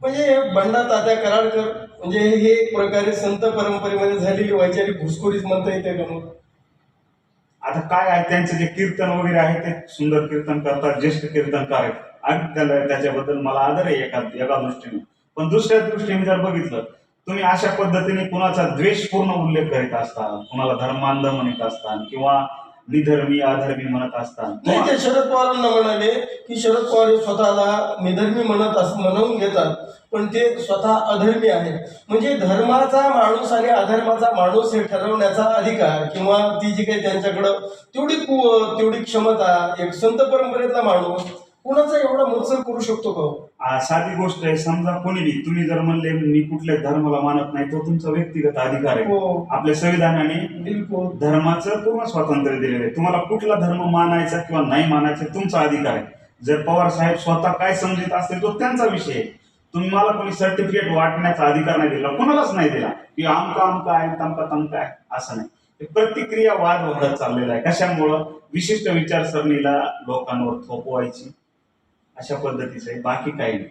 म्हणजे बंडा तात्या कराडकर म्हणजे हे एक प्रकारे संत परंपरेमध्ये झालेली वैचारिक घुसखोरीच म्हणता येते का मग? आता काय आहे त्यांचे जे कीर्तन वगैरे आहे ते सुंदर कीर्तन करतात, ज्येष्ठ कीर्तनकार आहेत. आणि त्याच्याबद्दल मला आदर आहे एका एका दृष्टीने. पण दुसऱ्या दृष्टीने जर बघितलं, तुम्ही अशा पद्धतीने कुणाचा द्वेषपूर्ण उल्लेख करीत असता, कुणाला धर्मांध म्हणत असतात किंवा निधर्मी अधर्मी म्हणत असतात. नाही, ते शरद पवारांना म्हणाले की शरद पवार हे स्वतःला निधर्मी म्हणून घेतात, पण ते स्वतः अधर्मी आहेत. म्हणजे धर्माचा माणूस आणि अधर्माचा माणूस हे ठरवण्याचा अधिकार किंवा ती जी काही त्यांच्याकडं तेवढी कुवत तेवढी क्षमता एक संत परंपरेतला माणूस कुणाचा एवढा मोत्सर करू शकतो का हो? साधी गोष्ट आहे. समजा कोणी बी तुम्ही जर म्हणले मी कुठल्याच धर्माला मानत नाही, तो तुमचा व्यक्तिगत अधिकार आहे. हो, आपल्या संविधानाने बिलकुल. धर्माचं पूर्ण स्वातंत्र्य दिलेलं आहे. तुम्हाला कुठला धर्म मानायचा किंवा नाही मानायचा तुमचा अधिकार आहे. जर पवार साहेब स्वतः काय समजत असतील तो त्यांचा विषय आहे. तुम्हाला कोणी सर्टिफिकेट वाटण्याचा अधिकार नाही दिला, कोणालाच नाही दिला की आमका आमका आहे तमका तमका आहे, असं नाही. प्रतिक्रिया वाद वाढत चाललेला आहे. कशामुळं? विशिष्ट विचारसरणीला लोकांवर थोपवायची, अशा पद्धतीचं आहे, बाकी काही नाही.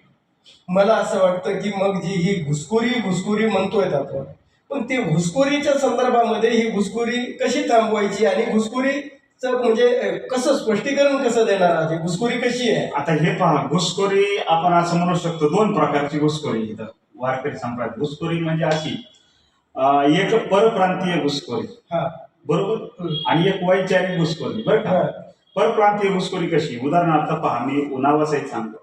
मला असं वाटतं की मग जी ही घुसखोरी म्हणतोय आपण, पण ते घुसखोरीच्या संदर्भामध्ये ही घुसखोरी कशी थांबवायची आणि घुसखोरीचं म्हणजे कसं स्पष्टीकरण कसं देणार आहात? ही घुसखोरी कशी आहे? आता हे पहा, घुसखोरी आपण असं म्हणू शकतो, दोन प्रकारची घुसखोरी इथं वारकरी संप्रदायात. घुसखोरी म्हणजे अशी, एक परप्रांतीय घुसखोरी, हा, बरोबर, आणि एक वैचारिक घुसखोरी, बरं का. हा, परप्रांतीय घुसखोरी कशी? उदाहरणार्थ पहा, मी नावासहित सांगतो.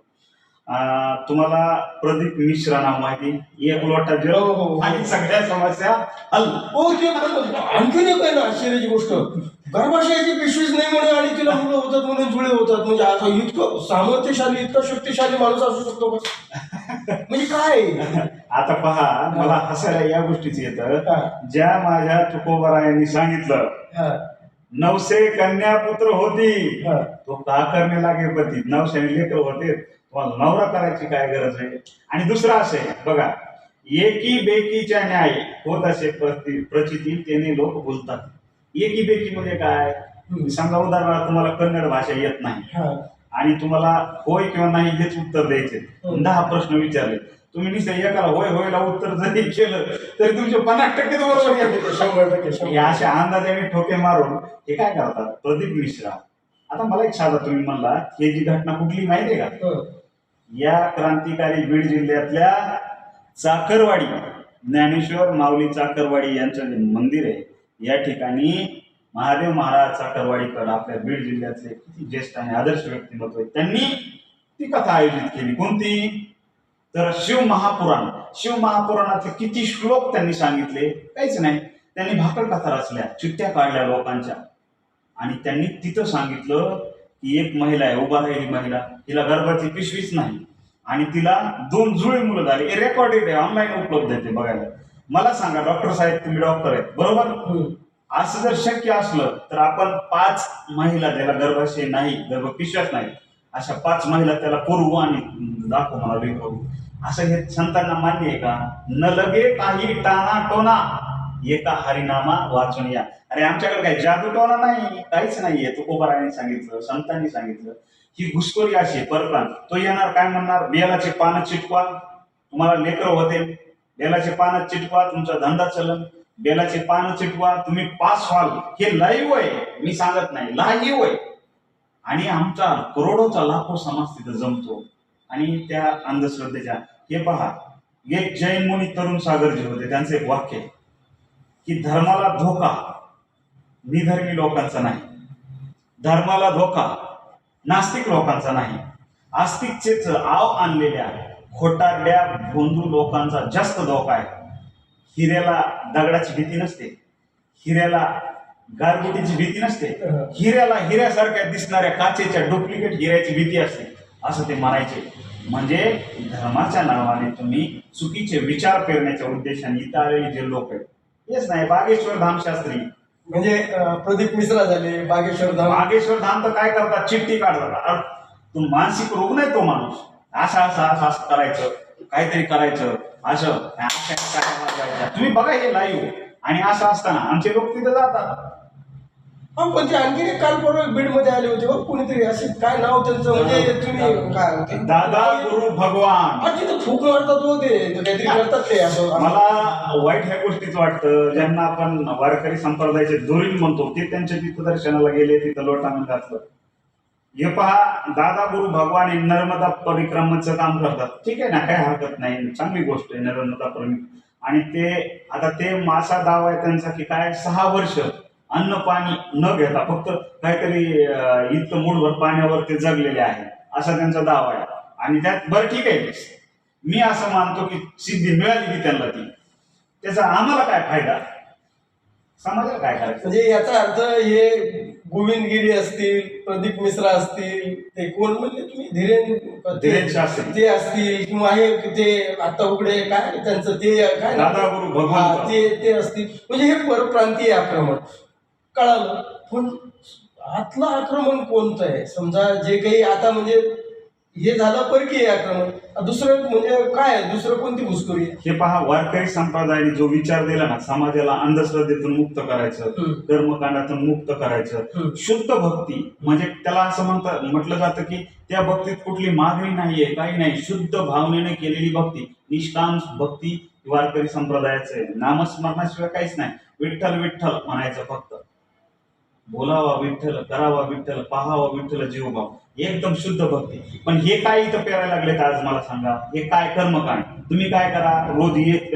तुम्हाला प्रदीप मिश्रा नाव माहिती? एक लोटा हो, जल हो, हो. आणि सगळ्या समस्या हल. हो, ते पण आणखीन एक आहे ना आश्चर्याची गोष्ट, गर्भाशयाची पिशवीच नाही म्हणे आणि तिला मुलं होतात म्हणून जुळे होतात. म्हणजे असं इतकं सामर्थ्यशाली इतका शक्तिशाली माणूस असू शकतो का? म्हणजे काय? आता पहा, मला हसायला या गोष्टीच येतं. हा, ज्या माझ्या तुकोबरायांनी सांगितलं हा, नवसे कन्या पुत्र होती, हा. तो का करणे लागे पती. नवशे लेकर होते, तुम्हाला नवरा करायची काय गरज आहे? आणि दुसरं असं आहे बघा, एकी बेकीच्या न्याय होत असे प्रचिती त्याने लोक बोलतात. एकी बेकी म्हणजे काय? समजा उदाहरणार्थ तुम्हाला कन्नड भाषा येत नाही हा. आणि तुम्हाला होय किंवा नाही हेच उत्तर द्यायचे. 10 प्रश्न विचारले, तुम्ही निश्चय एकाला होय होयला उत्तर जरी केलं तरी तुमचे 50% बरोबर येते. 100%. या अशा अंदाजाने ठोके मारून हे काय करतात? प्रदीप मिश्रा. आता मला एक साधा, तुम्ही म्हणला हे जी घटना कुठली माहिती आहे का? हं. या क्रांतिकारी बीड जिल्ह्यातल्या चाकरवाडी, ज्ञानेश्वर माऊली चाकरवाडी यांचं जे मंदिर आहे, या ठिकाणी महादेव महाराज चाकरवाडीकर आपल्या बीड जिल्ह्यातले किती ज्येष्ठ आणि आदर्श व्यक्तिमत्व आहेत, त्यांनी ती कथा आयोजित केली. कोणती? तर शिवमहापुराणातले किती श्लोक त्यांनी सांगितले? काहीच नाही. त्यांनी भाकड कथा रचल्या, चिठ्ठ्या काढल्या लोकांच्या, आणि त्यांनी तिथं सांगितलं की एक महिला आहे, उभा राहिली महिला, तिला गर्भाची पिशवीच नाही आणि तिला 2 जुळे मुलं झाले. हे रेकॉर्डेड आहे, ऑनलाईन उपलब्ध आहे, ते बघायला. मला सांगा, डॉक्टर साहेब तुम्ही डॉक्टर आहेत, बरोबर? असं जर शक्य असलं तर आपण 5 महिला, ज्याला गर्भाशय नाही, गर्भपिशव्याच नाही, अशा 5 महिला त्याला पुरवू आणि दाखवू, मला विकरू, असं हे संतांना मान्य आहे का? न लगे काही टाना टोना, एका हरिनामा वाचून या. अरे आमच्याकडे काही जादू टोना नाही, काहीच नाहीये. तुकोबारायांनी सांगितलं, संतांनी सांगितलं. ही घुसखोरी अशी आहे, परप्रांत. तो येणार काय म्हणणार? बेलाचे पानं चिटकवा, तुम्हाला लेकर होते, बेलाचे पानं चिटकवा, तुमचा धंदा चलन. बेलाचे पानं चिटकवा, तुम्ही पास व्हाल. हे लाईव्ह आहे, मी सांगत नाही, लाईव्ह आहे. आणि आमचा करोडोचा लाखो समाज तिथं जमतो. आणि त्या अंधश्रद्धेच्या, हे पहा, एक जैन मुनी तरुण सागरजी होते, त्यांचं एक वाक्य आहे की धर्माला धोका निधर्मी लोकांचा नाही, धर्माला धोका नास्तिक लोकांचा नाही, आस्तिकचेच आव आणलेल्या खोटारड्या भोंदू लोकांचा जास्त धोका आहे. हिऱ्याला दगडाची भीती नसते, हिऱ्याला गारगुटीची भीती नसते, हिऱ्याला हिऱ्यासारख्या दिसणाऱ्या काचेच्या डुप्लिकेट हिऱ्याची भीती असते, असं ते म्हणायचे. म्हणजे धर्माच्या नावाने तुम्ही चुकीचे विचार करण्याच्या उद्देशाने इथं आलेले जे लोक आहेत, हेच नाही. बागेश्वर धाम शास्त्री म्हणजे प्रदीप मिश्रा झाले, बागेश्वर धाम. बागेश्वर धाम तर काय करतात? चिठ्ठी काढतात. तो मानसिक रुग्ण आहे तो माणूस. असं करायचं, काहीतरी करायचं, असं तुम्ही बघा हे लाईव्ह. आणि असं असताना आमचे लोक तिथे जातात. हा पण ते आणखी एक काल परवा बीड मध्ये आले होते बघ कोणीतरी असे काय नाव त्यांचं म्हणजे तुम्ही काय होते दादा गुरु भगवान. हा तिथं थूक मारतात हो ते काहीतरी करतात ते असं मला वाईट ह्या गोष्टीच वाटतं, ज्यांना आपण वारकरी संप्रदायाचे धुरीण म्हणतो ते त्यांच्या तिथं दर्शनाला गेले, तिथं लोटांगण घातलं. हे पहा, दादा गुरु भगवान हे नर्मदा परिक्रमाचं काम करतात. ठीक आहे ना, काही हरकत नाही, चांगली गोष्ट आहे नर्मदा परिक्रमा. आणि ते आता ते मासा दावा आहे त्यांचा की काय 6 वर्ष अन्न पाणी न घेता फक्त काहीतरी इतकं मूठभर पाण्यावर ते जगलेले आहे असा त्यांचा दावा आहे. आणि त्यात बरं ठीक आहे, मी असं मानतो की सिद्धी मिळाली की त्यांना ती, त्याचा आम्हाला काय फायदा, समाजाला काय करायचं. म्हणजे याचा अर्थ हे गोविंदगिरी असतील, प्रदीप मिश्रा असतील, ते कोण म्हणजे तुम्ही धीरेन शास्त्री ते असतील किंवा हे ते आता उघडे काय त्यांचं ते काय दादा गुरु भगवान ते असतील, म्हणजे हे परप्रांतीय आक्रमण कळालं. पण आतलं आक्रमण कोणतं आहे समजा, जे काही आता म्हणजे हे झालं परकीय आक्रमण, दुसरं म्हणजे काय दुसरं कोणती घुसखोरी आहे. हे पहा, वारकरी संप्रदायाने जो विचार दिला ना, समाजाला अंधश्रद्धेतून मुक्त करायचं, कर्मकांडातून मुक्त करायचं, शुद्ध भक्ती, म्हणजे त्याला असं म्हटलं जातं की त्या भक्तीत कुठली मागणी नाहीये, काही नाही, शुद्ध भावनेने केलेली भक्ती, निष्काम भक्ती वारकरी संप्रदायाचं आहे. नामस्मरणाशिवाय काहीच नाही, विठ्ठल विठ्ठल म्हणायचं फक्त, बोलावा विठ्ठल, करावा विठ्ठल, पाहावा विठ्ठल जीवभाव, एकदम शुद्ध भक्ती. पण हे काय इथं पेरायला लागलेत आज मला सांगा, हे काय कर्मकांड. तुम्ही काय करा, रोज एक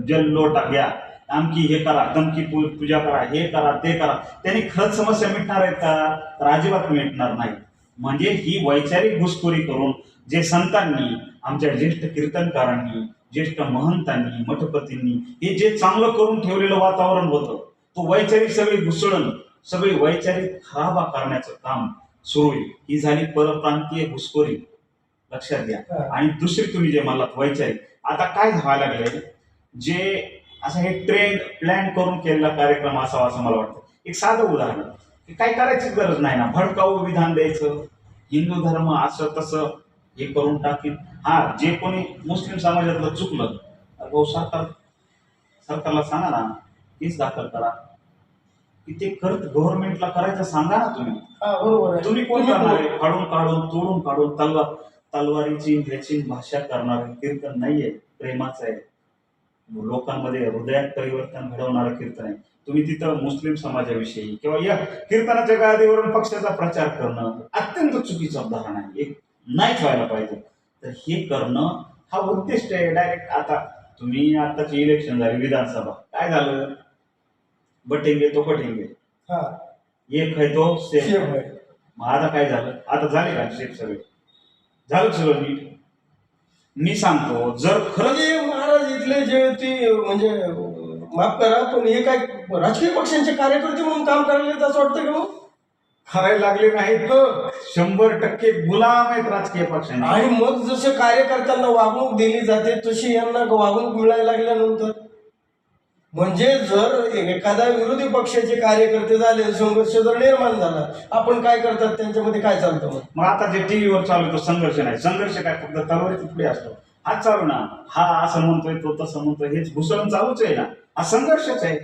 जल लोटा घ्या, आमकी हे करा, तमकी पूजा करा, हे करा, ते करा, त्यांनी खरंच समस्या मिटणार आहेत का, तर अजिबात मिटणार नाही. म्हणजे ही वैचारिक घुसखोरी करून जे संतांनी, आमच्या ज्येष्ठ कीर्तनकारांनी, ज्येष्ठ महंतांनी, मठपतींनी हे जे चांगलं करून ठेवलेलं वातावरण होतं, तो वैचारिक सगळी घुसळण, सगळी वैचारिक खराबा करण्याचं काम सुरू आहे. ही झाली परप्रांतीय घुसखोरी, लक्षात घ्या. आणि दुसरी तुम्ही जे म्हणलात वैचारिक, आता काय व्हायला लागलंय, जे असं हे ट्रेंड प्लॅन करून केलेला कार्यक्रम असावा असं मला वाटतं. एक साधं उदाहरण, की काय करायचीच गरज नाही ना, भडकाऊ विधान द्यायचं, हिंदू धर्म असं तसं हे करून टाकीन. हा, जे कोणी मुस्लिम समाजातलं चुकलं, भाऊ सरकारला सांगा ना, केस दाखल करा, की ते करत गव्हर्नमेंटला करायचं सांगा ना तुम्ही. बरोबर, तुम्ही कोण करणार आहे, फाडून काढून तोडून काढून तलवारीची ह्याची भाषा करणार कीर्तन नाहीये, प्रेमाचं आहे, लोकांमध्ये हृदयात परिवर्तन घडवणारं कीर्तन आहे. तुम्ही तिथं मुस्लिम समाजाविषयी किंवा या कीर्तनाच्या गादीवरून पक्षाचा प्रचार करणं अत्यंत चुकीचं उदाहरण आहे, एक नाहीच व्हायला पाहिजे. तर हे करणं हा उद्दिष्ट आहे डायरेक्ट. आता तुम्ही आताची इलेक्शन झाली विधानसभा, काय झालं, बटेंगे तो पटेंगे, एक है तो सेफ है. मग आता काय झालं, आता झाले का शेप सगळे, झालं सगळं नीट. मी सांगतो, जर खरंच महाराज इथले जे ते म्हणजे माफ करा पण हे काय राजकीय पक्षांचे कार्यकर्ते म्हणून काम करायला असं वाटतं का? मग करायला लागले नाहीत, 100% गुलाम आहेत राजकीय पक्षांचे. आणि मग जसे कार्यकर्त्यांना वागणूक दिली जाते तशी यांना वागणूक मिळायला लागल्यानंतर, म्हणजे जर एखाद्या विरोधी पक्षाचे कार्यकर्ते झाले, संघर्ष जर निर्माण झाला, आपण काय करतात त्यांच्यामध्ये काय चालतं मग आता जे टीव्हीवर चालू तो संघर्ष नाही, संघर्ष काय फक्त तलवारीत पुढे असतो, हाच चालू ना, हा असं म्हणतोय तो तसं म्हणतोय, हेच घुसळून चालूच आहे ना, हा संघर्षच आहे.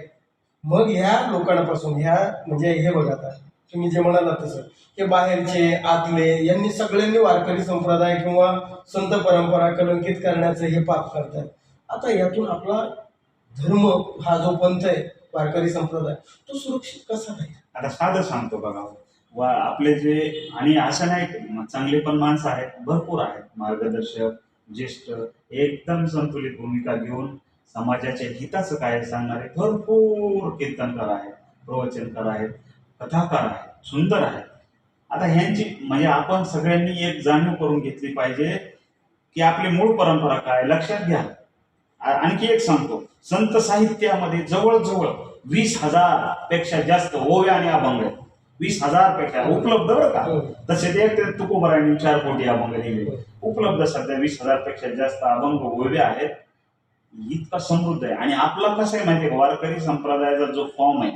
मग ह्या लोकांपासून ह्या म्हणजे हे बघा, आता तुम्ही जे म्हणाला तसं, हे बाहेरचे आतले यांनी सगळ्यांनी वारकरी संप्रदाय किंवा संत परंपरा कलंकित करण्याचं हे पाप करतात. आता यातून आपला धर्म हा जो पंथ आहे वारकरी संप्रदाय, तो सुरक्षित कसा नाही. आता साधं सांगतो बघा, आपले जे, आणि असं नाही चांगले पण माणसं आहेत, भरपूर आहेत, मार्गदर्शक ज्येष्ठ एकदम संतुलित भूमिका घेऊन समाजाच्या हिताचं काय सांगणारे भरपूर कीर्तनकार आहेत, प्रवचनकार आहेत, कथाकार आहेत, सुंदर आहेत. आता ह्यांची म्हणजे आपण सगळ्यांनी एक जाणीव करून घेतली पाहिजे की आपली मूळ परंपरा काय. लक्षात घ्या, आणखी एक सांगतो, संत साहित्यामध्ये जवळजवळ 20,000 पेक्षा जास्त ओव्या आणि अभंग आहेत. 20,000 पेक्षा उपलब्ध बरं का, तसे ते तुकोबरायांनी 4 कोटी अभंग लिहिले उपलब्ध, सध्या 20,000 पेक्षा जास्त अभंग ओव्या आहेत. इतका समृद्ध आहे. आणि आपला कसं आहे माहितीये का, वारकरी संप्रदायाचा जो फॉर्म आहे,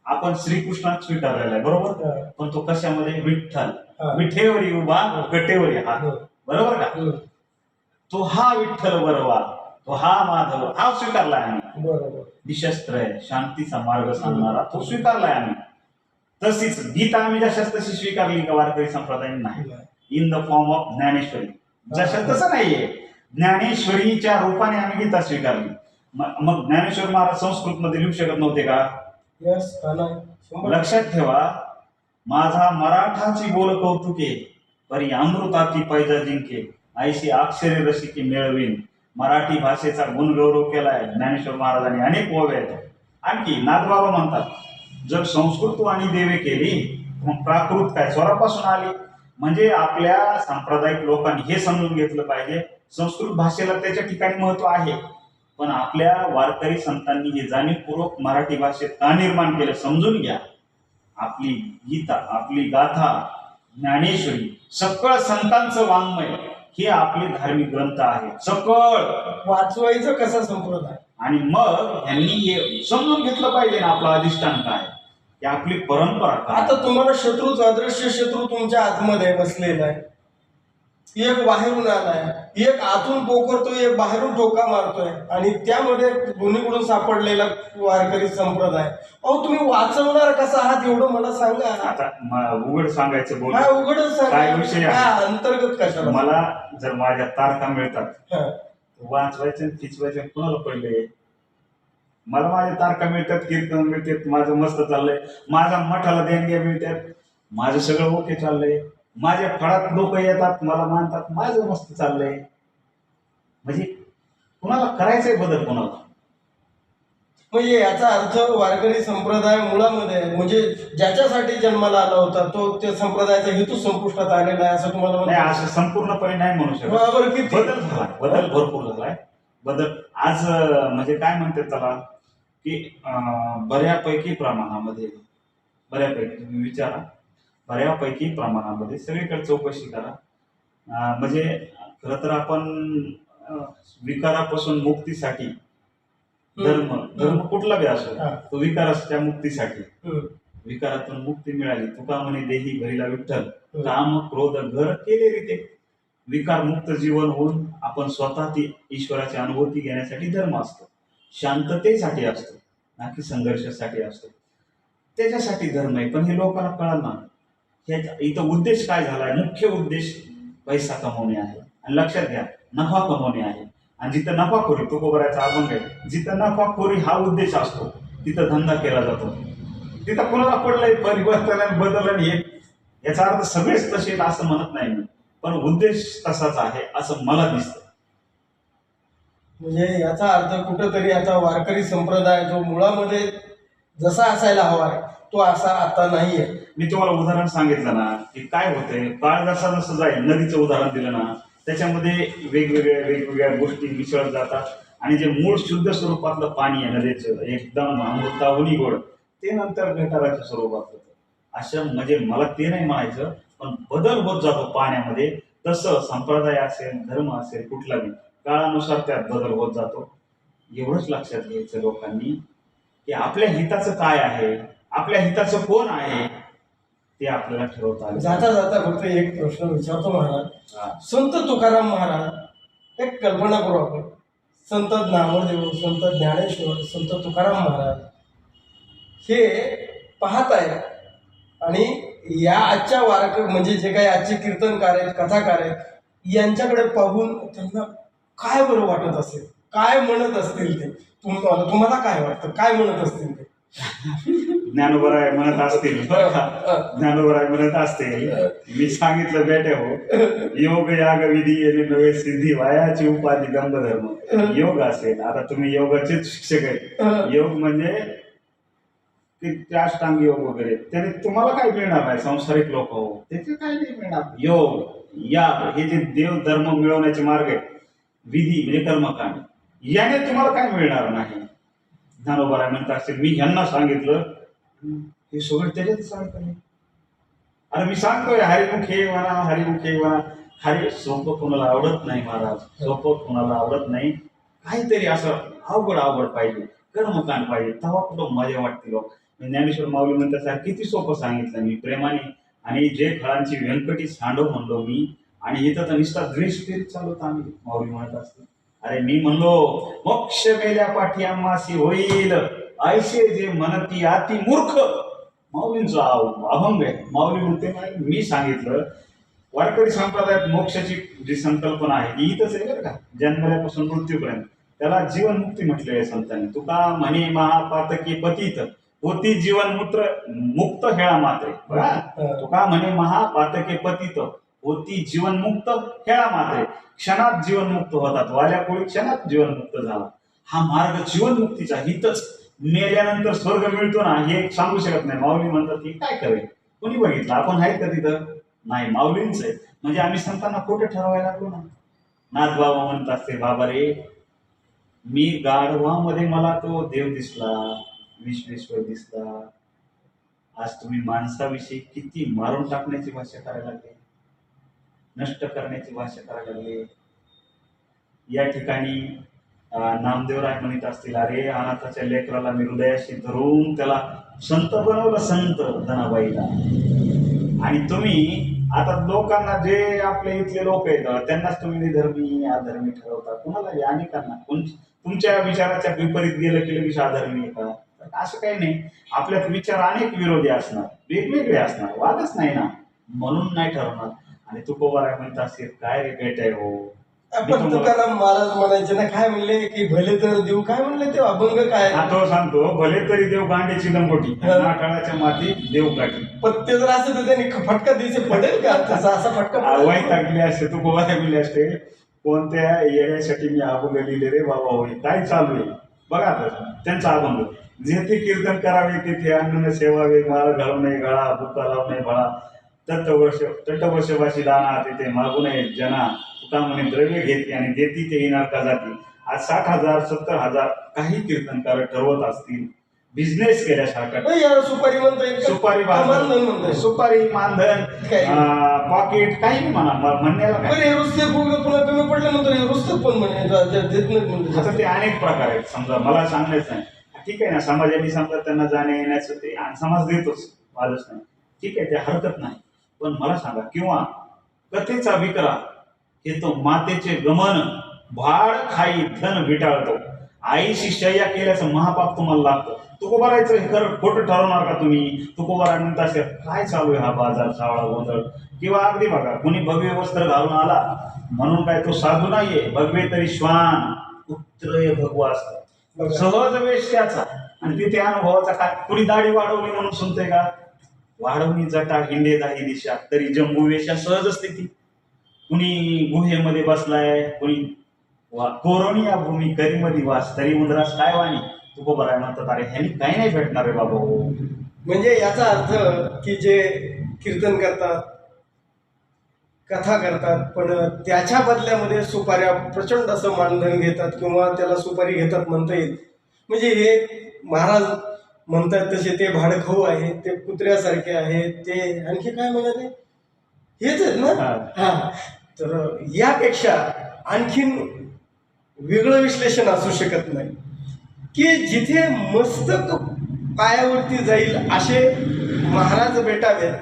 आपण श्रीकृष्णात स्वीकारलेला आहे बरोबर, पण तो कशामध्ये, विठ्ठल, विठेवरी उभा गटेवरी हा, बरोबर का, तो हा विठ्ठल बरोबर, तो हा माधव, हा स्वीकारलाय आम्ही. बरोबर, निशस्त्र आहे, शांतीचा मार्ग सांगणारा तो स्वीकारलाय आम्ही. तशीच गीता आम्ही जशाच तशी स्वीकारली का वारकरी संप्रदायाने नाही. In the form of Dnyaneshwari, जशा तसं नाहीये. ज्ञानेश्वरीच्या रूपाने आम्ही गीता स्वीकारली. मग ज्ञानेश्वर महाराज संस्कृत मध्ये लिहू शकत नव्हते का? यस का नाही? लक्षात ठेवा, माझा मराठाची बोल कौतुके परी अमृताती पैजा जिंके ऐशी अक्षरे रसिके मिळवीन. मराठी भाषेचा गुणगौरव केलाय ज्ञानेश्वर महाराजांनी अनेक ओव्या आहेत. आणखी नाथबाबा म्हणतात, जर संस्कृत आणि देवे केली मग प्राकृत काय स्वरापासून आली. म्हणजे आपल्या सांप्रदायिक लोकांनी हे समजून घेतलं पाहिजे, संस्कृत भाषेला त्याच्या ठिकाणी महत्व आहे, पण आपल्या वारकरी संतांनी हे जाणीवपूर्वक मराठी भाषेत का निर्माण केलं समजून घ्या. आपली गीता, आपली गाथा, ज्ञानेश्वरी, सकळ संतांचं वाङ्मय हे आपले धार्मिक ग्रंथ आहे. सकळ वाचवायचं कसा संप्रदाय, आणि मग यांनी हे समजून घेतलं पाहिजे ना आपलं अधिष्ठान काय, की आपली परंपरा काय. आता तुम्हाला शत्रूच, अदृश्य शत्रू तुमच्या आतमध्ये बसलेला आहे. एक बाहेरून आलाय, एक आतून पोखरतोय, एक बाहेरून ठोका मारतोय, आणि त्यामध्ये दोन्हीकडून सापडलेला वारकरी संप्रदाय. अहो तुम्ही वाचवणार कसा आहात एवढं मला सांगा. आता उघड सांगायचं बोल, हा उघडच काय विषय आहे? सांगा, अंतर्गत कशाला. मला जर माझ्या तारखा मिळतात हा. वाचवायचं खिचवायचं कुणाला पडले. मला माझ्या तारखा मिळतात, कीर्तन मिळतात, माझं मस्त चाललंय, माझ्या मठाला देणग्या मिळतात, माझं सगळं ओके चाललंय, माझ्या फळात लोक येतात, मला मानतात, माझं मस्त चाललंय. म्हणजे कुणाला करायचंय बदल कोणाला. म्हणजे याचा अर्थ वारकरी संप्रदाय मुळामध्ये म्हणजे ज्याच्यासाठी जन्माला आला होता तो त्या संप्रदायाचा हेतू संपुष्टात आलेला आहे असं तुम्हाला नाही, असं संपूर्णपणे नाही म्हणू शकत. बरोबर, किती बदल झाला, बदल भरपूर झालाय. बदल आज म्हणजे काय म्हणतात त्याला, की बऱ्यापैकी प्रमाणामध्ये, बऱ्यापैकी तुम्ही विचारा, बऱ्यापैकी प्रमाणामध्ये सगळीकडे चौकशी करा. म्हणजे खरं तर आपण विकारापासून मुक्तीसाठी धर्म कुठला बी असो, तो विकाराच्या मुक्तीसाठी, विकारातून मुक्ती मिळाली. तुका म्हणे देही घरीला विठ्ठल, काम क्रोध घर केले रीते. विकार मुक्त जीवन होऊन आपण स्वतः ती ईश्वराची अनुभूती घेण्यासाठी धर्म असतो, शांततेसाठी असतो, ना की संघर्षासाठी असतो. त्याच्यासाठी धर्म आहे. पण हे लोकांना कळणार ना, इथं उद्देश काय झालाय. मुख्य उद्देश पैसा कमवणे आहे, आणि लक्षात घ्या नफा कमवणे आहे. आणि जिथं नफाखोरी, तो कोबरायचा अभंग आहे, जिथं नफाखोरी हा उद्देश असतो तिथं धंदा केला जातो. तिथं कोणाला पडलंय परिवर्तन बदल हे, याचा अर्थ सगळेच तसे असं म्हणत नाही मी, पण उद्देश तसाच आहे असं मला दिसतं. म्हणजे याचा अर्थ कुठंतरी आता वारकरी संप्रदाय जो मुळामध्ये जसा असायला हवा आहे तो असा आता नाहीये. मी तुम्हाला उदाहरण सांगितलं ना, की काय होतंय, काळ जसा जसं जाईल, नदीचं उदाहरण दिलं ना, त्याच्यामध्ये वेगवेगळ्या गोष्टी मिसळत जातात, आणि जे मूळ शुद्ध स्वरूपातलं पाणी आहे नदीचं, एकदम अमृताहुनी गोड, ते नंतर गटाराच्या स्वरूपात होतं. अशा म्हणजे मला ते नाही म्हणायचं, पण बदल होत जातो पाण्यामध्ये. तसं संप्रदाय असेल, धर्म असेल, कुठला बी काळानुसार त्यात बदल होत जातो. एवढंच लक्षात घ्यायचं लोकांनी, की आपल्या हिताचं काय आहे, आपल्या हिताचं कोण आहे ते आपल्याला ठरवता आलं. जाता जाता फक्त एक प्रश्न विचारतो महाराज. संत तुकाराम महाराज, एक कल्पना करू आपण, संत नामदेव, संत ज्ञानेश्वर, संत तुकाराम महाराज हे पाहत आहेत, आणि या आजच्या म्हणजे जे काही आजचे कीर्तनकार आहेत, कथाकार आहेत, यांच्याकडे पाहून त्यांना काय बरं वाटत असेल, काय म्हणत असतील ते. तुम्हाला काय वाटतं, काय म्हणत असतील ते? ज्ञानोबराय म्हणत असतील, ज्ञानोबराय म्हणत असतील, मी सांगितलं बेटे हो, योग याग विधी येणे नव्हे सिद्धी, वायाची उपाधी दंभ धर्म. योग असेल, आता तुम्ही योगाचे शिक्षक आहेत, योग म्हणजे अष्टांग योग वगैरे, त्याने तुम्हाला काय मिळणार नाही. संसारिक लोक हो, त्याचे काय नाही मिळणार. योग याग हे जे देव धर्म मिळवण्याचे मार्ग आहेत, विधी म्हणजे कर्मकांड, याने तुम्हाला काय मिळणार नाही. ज्ञानोबराय म्हणत असतील, मी ह्यांना सांगितलं, हे सगळं त्याच्यात सांगतो. अरे मी सांगतोय हरिमुखे म्हणा, हरिमुखे म्हणा. हरी सोपं कोणाला आवडत नाही महाराज, सोपं कोणाला आवडत नाही. काहीतरी असं अवघड पाहिजे, कर्मकांड पाहिजे, तेव्हा कुठं मजा वाटते. लोक ज्ञानेश्वर माऊली म्हणतात, किती सोपं सांगितलं मी प्रेमाने, आणि जे फळांची व्यंकटी सांडव म्हणलो मी, आणि इथं तर निष्ठा द्वेष फिरत चालवत आम्ही. माऊली म्हणत असते, अरे मी म्हणलो मोक्ष मेल्या पाठी आम्हासी होईल, ऐसे जे म्हणती अति मूर्ख माऊलींचा अभंग आहे. माऊली म्हणते मी सांगितलं वारकरी संप्रदायात मोक्षाची जी संकल्पना आहे ती इथंच आहे बरं का, जन्मल्यापासून मृत्यूपर्यंत. त्याला जीवनमुक्ती म्हटलेली आहे संतांनी. तुका म्हणे महापातकी पतित होती जीवनमुक्त मुक्त हेळा मात्रे. बघा, तुका म्हणे महापातके पतित होती जीवनमुक्त हेळा मात्रे. क्षणात जीवनमुक्त होतात, वाल्या कोळी क्षणात जीवनमुक्त झाला. हा मार्ग जीवनमुक्तीचा हितच. मेल्यानंतर स्वर्ग मिळतो ना हे सांगू शकत नाही. माऊली म्हणतात की काय करेल, कोणी बघितलं, आपण आहेत का तिथं? नाही, माऊलींच आहे. म्हणजे आम्ही संतांना खोटं ठरवायला लागलो ना. नाथ बाबा म्हणत असते, बाबा रे मी गाढवामध्ये मला तो देव दिसला, विश्वेश्वर दिसला. आज तुम्ही माणसाविषयी किती मारून टाकण्याची भाषा करायला लागले, नष्ट करण्याची भाषा करायला लागले. या ठिकाणी नामदेवराय म्हणत असतील, अरे अनाथाच्या लेकराला मी हृदयाशी धरून त्याला संत बनवलं, संत धनाबाईला. आणि तुम्ही आता लोकांना, जे आपले इथले लोक आहेत त्यांनाच तुम्ही निधर्मी अधर्मी ठरवता. कुणालाही अनेकांना, तुमच्या विचाराच्या विपरीत गेलं की लगेच अधर्मी आहे का? असं काही नाही. आपल्यात विचार अनेक विरोधी असणार, वेगवेगळे असणार, वादच नाही ना, म्हणून नाही ठरवणार. आणि तू कोबाराय म्हणत असेल, काय रे भेट आहे हो. आपण तुकाराम महाराज म्हणायचे ना, काय म्हणले की भले तर देऊ, काय म्हणले ते अभंग काय? तो सांगतो, भले तरी देव गांडीची लंगोटी, नाठाळाच्या माती देव काठी. पत्ते जर असं तर त्यांनी फटका द्यायचे पडेल का? तसा असा फटका वाईट टाकले असते, तू कोबाराय म्हणले असते, कोणत्या येण्यासाठी मी अभंग लिहिले रे बाबा होय, काय चालू आहे बघा. तर त्यांचा अभंग, जेथे कीर्तन करावे तेथे अन्न सेवावे, माळ घालू नये गळा, बुका लावू नये भळा, तटवर्षवाशी दाना तेथे मागू नये जना. तुका म्हणे द्रव्य घेते आणि देती ते येणार का जाती. आज 60,000 70,000 काही कीर्तनकार ठरवत असतील, बिझनेस केल्यासारखा. सुपारी म्हणतोय, सुपारी म्हणतोय, सुपारी मानधन पॉकेट काही म्हणा, म्हणण्याला काय. रुस्ते पुन्हा कमी पडल्यानंतर रुस्ते पण म्हणे. आता ते अनेक प्रकार आहेत. समजा मला सांगायचं नाही, ठीक आहे ना, समाजाने समजा त्यांना जाण्या येण्याचं ते समाज देतोच, वादच नाही, ठीक आहे, ते हरकत नाही. पण मला सांगा, किंवा कथेचा विकरा हे तो मातेचे गमन, भाड खाई धन विटाळतो, आईशी शय्या केल्याचं महापाप तुम्हाला लागतं. तुकोबारायचं हे खरं खोटं ठरवणार का तुम्ही? तुकोबाराय म्हणत असेल, काय चालू आहे हा बाजार सावळा गोंधळ. किंवा अगदी बघा, कोणी भगवे वस्त्र घालून आला म्हणून काय तो साधू नाहीये, भगवे तरी श्वान पुत्र भगवा असतात, सहज वेश त्याचा. आणि तिथे अनुभवाचा काय, कुणी दाढी वाढवली म्हणून सुनते का? वाढवणी जटा हिंडे दाही दिशा, तरी जम्बू वेशा सहज असते ती. कुणी गुहेमध्ये बसलाय, कुणी कोरोनिया भूमी करीमध्ये वास, तरी उंदरास काय वाणी. तुकोबाराय म्हणतात, अरे ह्यांनी काही नाही भेटणार रे बाबा हो. म्हणजे याचा अर्थ की जे कीर्तन करतात, कथा करतात, पण त्याच्या बदल्यामध्ये सुपाऱ्या प्रचंड असं मानधन घेतात किंवा त्याला सुपारी घेतात म्हणता येईल. म्हणजे हे महाराज म्हणतात तसे ते भाडखाऊ आहे, ते कुत्र्यासारखे आहे, ते आणखी काय म्हणत आहे, हेच आहेत ना. हा, तर यापेक्षा आणखीन वेगळं विश्लेषण असू शकत नाही की जिथे मस्तक पायावरती जाईल असे महाराज भेटावेत,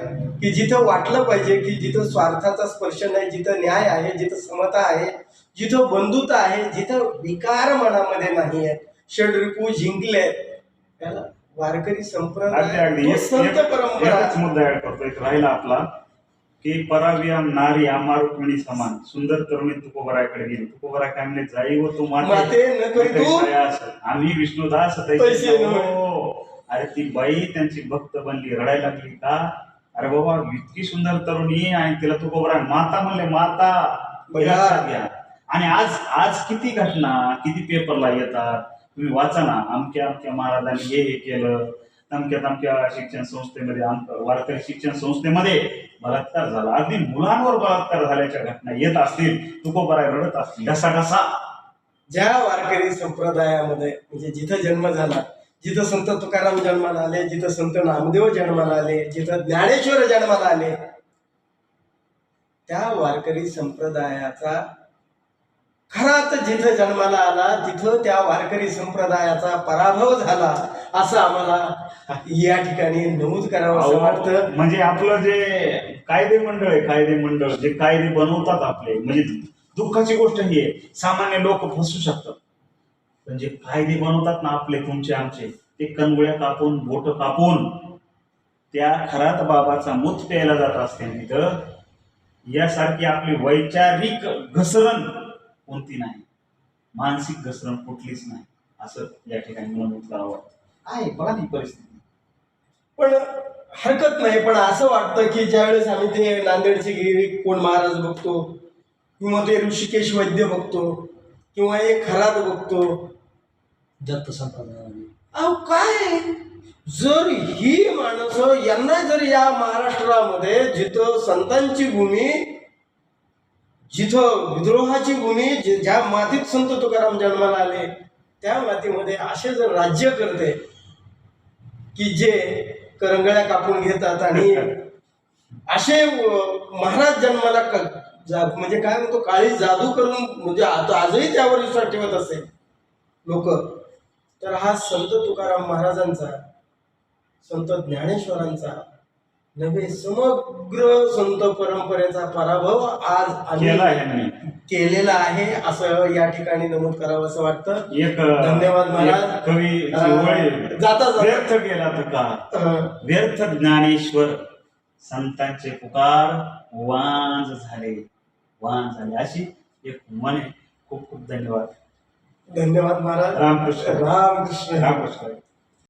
की जिथं वाटलं पाहिजे की जिथं स्वार्थाचा स्पर्श नाही, जिथं न्याय आहे, जिथं समता आहे, जिथं बंधुता आहे, जिथं विकार मनामध्ये नाही आहेत, षड्रिपू जिंकले, त्याला वारकरी संप्रदाय संत परंपरा. मुद्दा ऍड करतो, एक राहिला आपला की परावियाम नारी आम्हा रुक्मिणी समान, सुंदर तरुणी तुकोबारायकडे गेली. तुकोबाराय काय म्हणले, जाई व तू माते आम्ही विष्णुदास तैसे. अरे ती बाई त्यांची भक्त बनली, रडायला लागली का? अरे बाबा इतकी सुंदर तरुणी आणि तिला तुकोबाराय माता म्हणले, माता घ्या. आणि आज आज किती घटना, किती पेपरला येतात, तुम्ही वाचा ना, अमक्या अमक्या महाराजांनी हे केलं, अमक्या शिक्षण संस्थेमध्ये, वारकरी शिक्षण संस्थेमध्ये बलात्कार झाला, अगदी मुलांवर बलात्कार झाल्याच्या घटना येत असतील, तुकोबाराय रडत असतील कसा कसा. ज्या वारकरी संप्रदायामध्ये म्हणजे जिथं जन्म झाला, जिथं संत तुकाराम जन्माला आले, जिथं संत नामदेव जन्माला आले, जिथं ज्ञानेश्वर जन्माला आले, त्या वारकरी संप्रदायाचा खरात जिथं जन्माला आला तिथं त्या वारकरी संप्रदायाचा पराभव झाला असं आम्हाला या ठिकाणी नमूद करावं असं वाटतं. म्हणजे आपलं जे कायदे मंडळ आहे, कायदे मंडळ जे कायदे बनवतात आपले, म्हणजे दुःखाची गोष्ट ही आहे, सामान्य लोक फसू शकतात. पण जे कायदे बनवतात ना आपले, तुमचे आमचे, ते कणगोळ्या कापून बोट कापून त्या खरात बाबाचा मूत प्यायला जात असते तिथं यासारखी आपली वैचारिक घसरण कोणती नाही, मानसिक घसरण कुठलीच नाही, असं या ठिकाणी नमूद करावं आहे. बघा ती परिस्थिती. पण हरकत नाही, पण असं वाटतं की ज्यावेळेस आम्ही ते नांदेडचे गिरी कोण महाराज बघतो किंवा ते ऋषिकेश वैद्य बघतो किंवा एक खरात बघतो, दत्त संप्रदाय अहो काय, जर ही माणसं यांना जर या महाराष्ट्रामध्ये जिथं संतांची भूमी, जिथं विद्रोहाची भूमी, ज्या मातीत संत तुकाराम जन्माला आले त्या मातीमध्ये असे जर राज्य करते की जे करंगळ्या कापून घेतात आणि असे महाराज जन्माला म्हणजे काय म्हणतो काळी जादू करून, म्हणजे आता आजही त्यावर विश्वास ठेवत असेल लोक, तर हा संत तुकाराम महाराजांचा, संत ज्ञानेश्वरांचा नव्हे समग्र संत परंपरेचा पराभव आज आम्ही केलेला आहे असं या ठिकाणी नमूद करावं असं वाटतं. एक धन्यवाद महाराज. कवी जाता व्यर्थ गेला तुका, व्यर्थ ज्ञानेश्वर, संतांचे पुकार वांज झाले, वांज झाले, अशी एक म्हण आहे. खूप खूप धन्यवाद. धन्यवाद महाराज. रामकृष्ण. रामकृष्ण. रामकृष्ण.